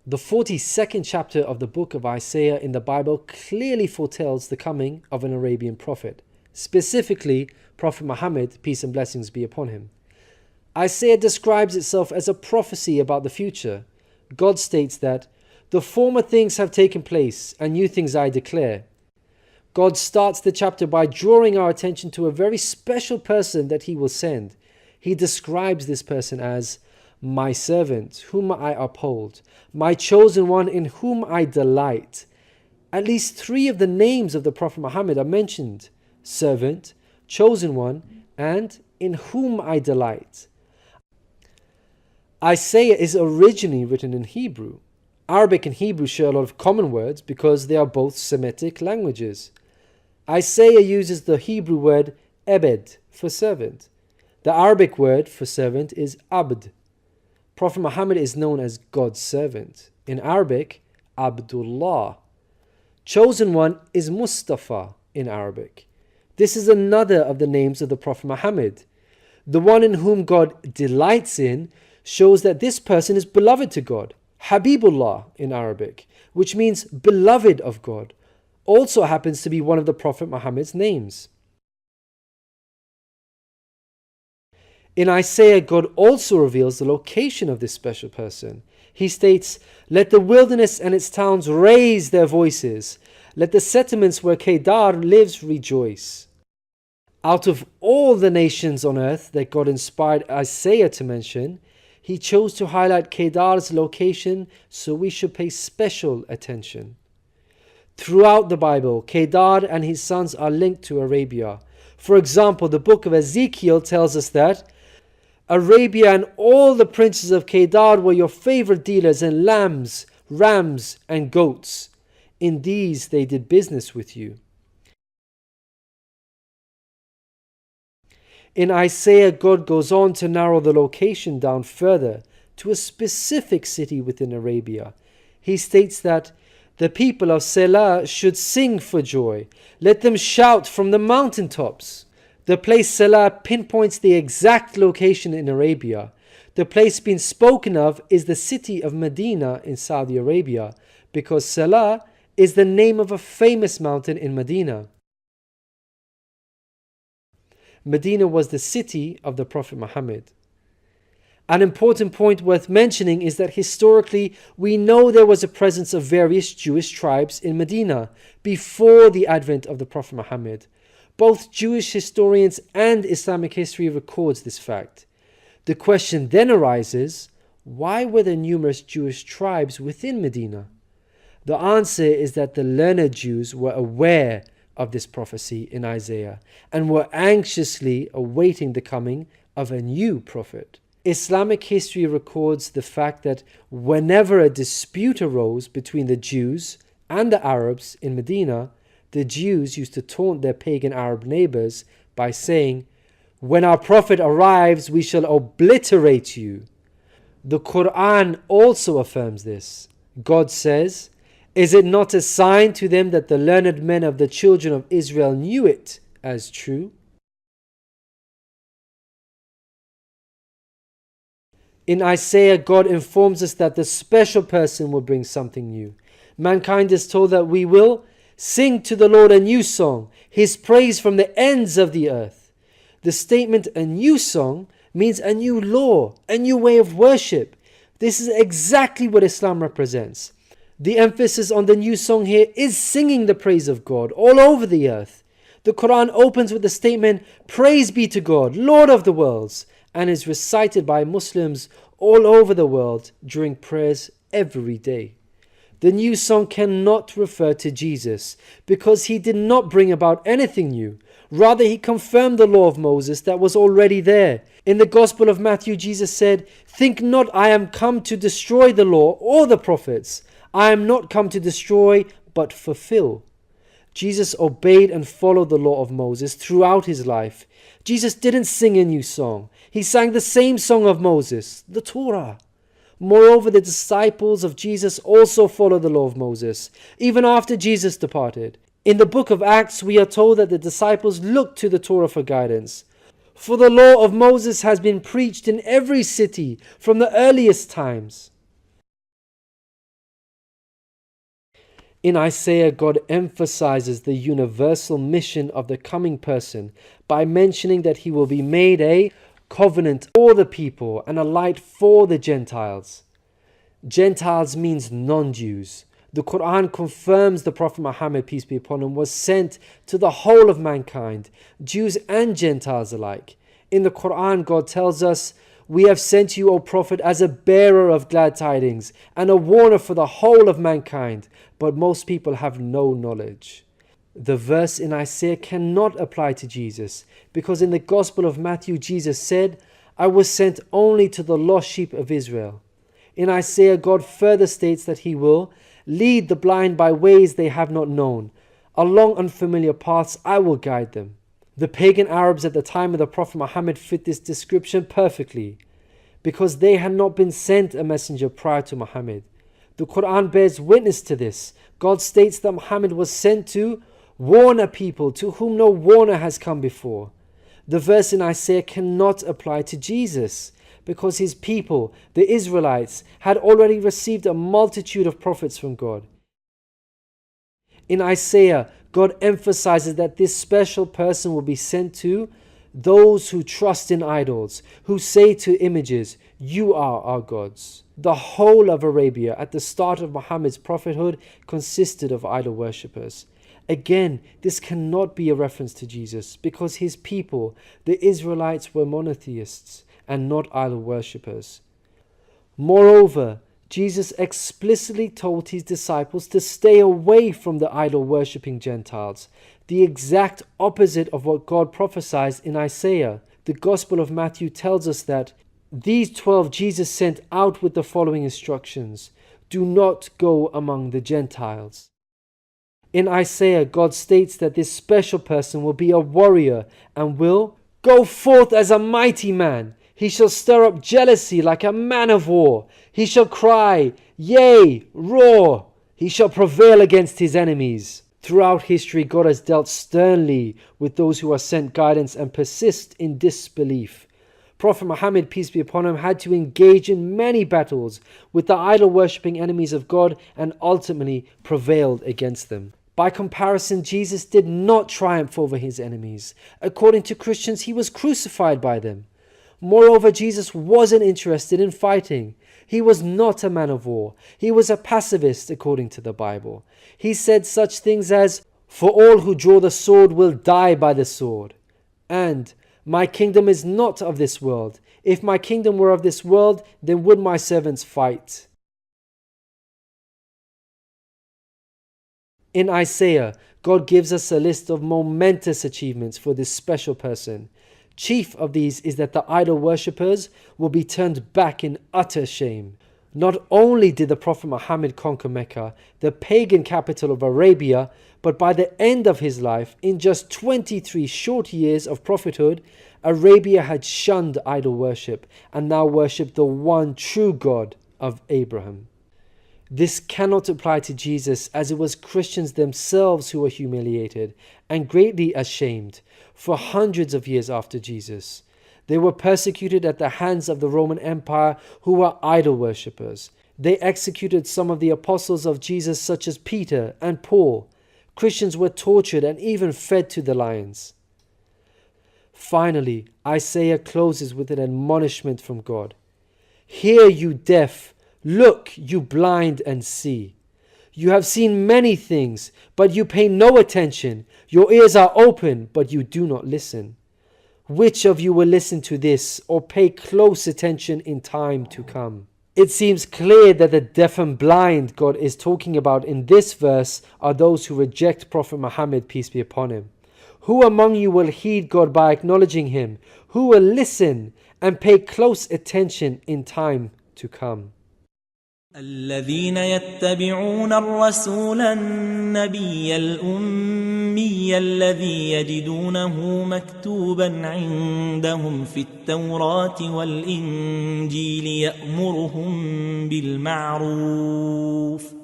The 42nd chapter of the book of Isaiah in the Bible clearly foretells the coming of an Arabian prophet, specifically Prophet Muhammad, peace and blessings be upon him. Isaiah describes itself as a prophecy about the future. God states that, "The former things have taken place, and new things I declare." God starts the chapter by drawing our attention to a very special person that he will send. He describes this person as my servant, whom I uphold, my chosen one in whom I delight. At least 3 of the names of the Prophet Muhammad are mentioned: servant, chosen one, and in whom I delight. Isaiah is originally written in Hebrew. Arabic and Hebrew share a lot of common words because they are both Semitic languages. Isaiah uses the Hebrew word ebed for servant. The Arabic word for servant is abd. Prophet Muhammad is known as God's servant. In Arabic, Abdullah. Chosen one is Mustafa in Arabic. This is another of the names of the Prophet Muhammad. The one in whom God delights in shows that this person is beloved to God. Habibullah in Arabic, which means beloved of God, also happens to be one of the Prophet Muhammad's names. In Isaiah, God also reveals the location of this special person. He states, "Let the wilderness and its towns raise their voices. Let the settlements where Kedar lives rejoice." Out of all the nations on earth that God inspired Isaiah to mention, he chose to highlight Kedar's location, so we should pay special attention. Throughout the Bible, Kedar and his sons are linked to Arabia. For example, the book of Ezekiel tells us that Arabia and all the princes of Kedar were your favorite dealers in lambs, rams, and goats. In these they did business with you. In Isaiah, God goes on to narrow the location down further to a specific city within Arabia. He states that the people of Selah should sing for joy. Let them shout from the mountaintops. The place Selah pinpoints the exact location in Arabia. The place being spoken of is the city of Madinah in Saudi Arabia, because Selah is the name of a famous mountain in Medina. Medina was the city of the Prophet Muhammad. An important point worth mentioning is that historically we know there was a presence of various Jewish tribes in Medina before the advent of the Prophet Muhammad. Both Jewish historians and Islamic history records this fact. The question then arises, why were there numerous Jewish tribes within Medina? The answer is that the learned Jews were aware of this prophecy in Isaiah and were anxiously awaiting the coming of a new prophet. Islamic history records the fact that whenever a dispute arose between the Jews and the Arabs in Medina, the Jews used to taunt their pagan Arab neighbors by saying, "When our prophet arrives, we shall obliterate you." The Qur'an also affirms this. God says, "Is it not a sign to them that the learned men of the children of Israel knew it as true?" In Isaiah, God informs us that the special person will bring something new. Mankind is told that we will sing to the Lord a new song, His praise from the ends of the earth. The statement "a new song" means a new law, a new way of worship. This is exactly what Islam represents. The emphasis on the new song here is singing the praise of God all over the earth. The Quran opens with the statement, "Praise be to God, Lord of the worlds," and is recited by Muslims all over the world during prayers every day. The new song cannot refer to Jesus because he did not bring about anything new. Rather, he confirmed the law of Moses that was already there. In the Gospel of Matthew, Jesus said, "Think not I am come to destroy the law or the prophets. I am not come to destroy, but fulfill." Jesus obeyed and followed the law of Moses throughout his life. Jesus didn't sing a new song. He sang the same song of Moses, the Torah. Moreover, the disciples of Jesus also followed the law of Moses, even after Jesus departed. In the book of Acts, we are told that the disciples looked to the Torah for guidance. For the law of Moses has been preached in every city from the earliest times. In Isaiah, God emphasizes the universal mission of the coming person by mentioning that he will be made a covenant for the people and a light for the Gentiles. Gentiles means non-Jews. The Qur'an confirms the Prophet Muhammad, peace be upon him, was sent to the whole of mankind, Jews and Gentiles alike. In the Qur'an, God tells us, "We have sent you, O Prophet, as a bearer of glad tidings and a warner for the whole of mankind, but most people have no knowledge." The verse in Isaiah cannot apply to Jesus, because in the Gospel of Matthew, Jesus said, "I was sent only to the lost sheep of Israel." In Isaiah, God further states that he will lead the blind by ways they have not known. Along unfamiliar paths I will guide them. The pagan Arabs at the time of the Prophet Muhammad fit this description perfectly, because they had not been sent a messenger prior to Muhammad. The Qur'an bears witness to this. God states that Muhammad was sent to warn a people to whom no warner has come before. The verse in Isaiah cannot apply to Jesus, because his people, the Israelites, had already received a multitude of prophets from God. In Isaiah, God emphasizes that this special person will be sent to those who trust in idols, who say to images, "You are our gods." The whole of Arabia at the start of Muhammad's prophethood consisted of idol worshippers. Again, this cannot be a reference to Jesus, because his people, the Israelites, were monotheists and not idol worshippers. Moreover, Jesus explicitly told his disciples to stay away from the idol worshipping Gentiles, the exact opposite of what God prophesied in Isaiah. The Gospel of Matthew tells us that these 12 Jesus sent out with the following instructions: "Do not go among the Gentiles." In Isaiah, God states that this special person will be a warrior and will go forth as a mighty man. He shall stir up jealousy like a man of war. He shall cry, yea, roar. He shall prevail against his enemies. Throughout history, God has dealt sternly with those who are sent guidance and persist in disbelief. Prophet Muhammad, peace be upon him, had to engage in many battles with the idol-worshipping enemies of God and ultimately prevailed against them. By comparison, Jesus did not triumph over his enemies. According to Christians, he was crucified by them. Moreover, Jesus wasn't interested in fighting. He was not a man of war. He was a pacifist, according to the Bible. He said such things as, "For all who draw the sword will die by the sword," and "My kingdom is not of this world. If my kingdom were of this world, then would my servants fight." In Isaiah, God gives us a list of momentous achievements for this special person. Chief of these is that the idol worshippers will be turned back in utter shame. Not only did the Prophet Muhammad conquer Mecca, the pagan capital of Arabia, but by the end of his life, in just 23 short years of prophethood, Arabia had shunned idol worship and now worshipped the one true God of Abraham. This cannot apply to Jesus, as it was Christians themselves who were humiliated and greatly ashamed for hundreds of years after Jesus. They were persecuted at the hands of the Roman Empire, who were idol worshippers. They executed some of the apostles of Jesus, such as Peter and Paul. Christians were tortured and even fed to the lions. Finally, Isaiah closes with an admonishment from God. "Hear, you deaf. Look, you blind, and see. You have seen many things, but you pay no attention. Your ears are open, but you do not listen. Which of you will listen to this or pay close attention in time to come?" It seems clear that the deaf and blind God is talking about in this verse are those who reject Prophet Muhammad, peace be upon him. Who among you will heed God by acknowledging him? Who will listen and pay close attention in time to come? الذين يتبعون الرسول النبي الأمي الذي يجدونه مكتوبا عندهم في التوراة والإنجيل يأمرهم بالمعروف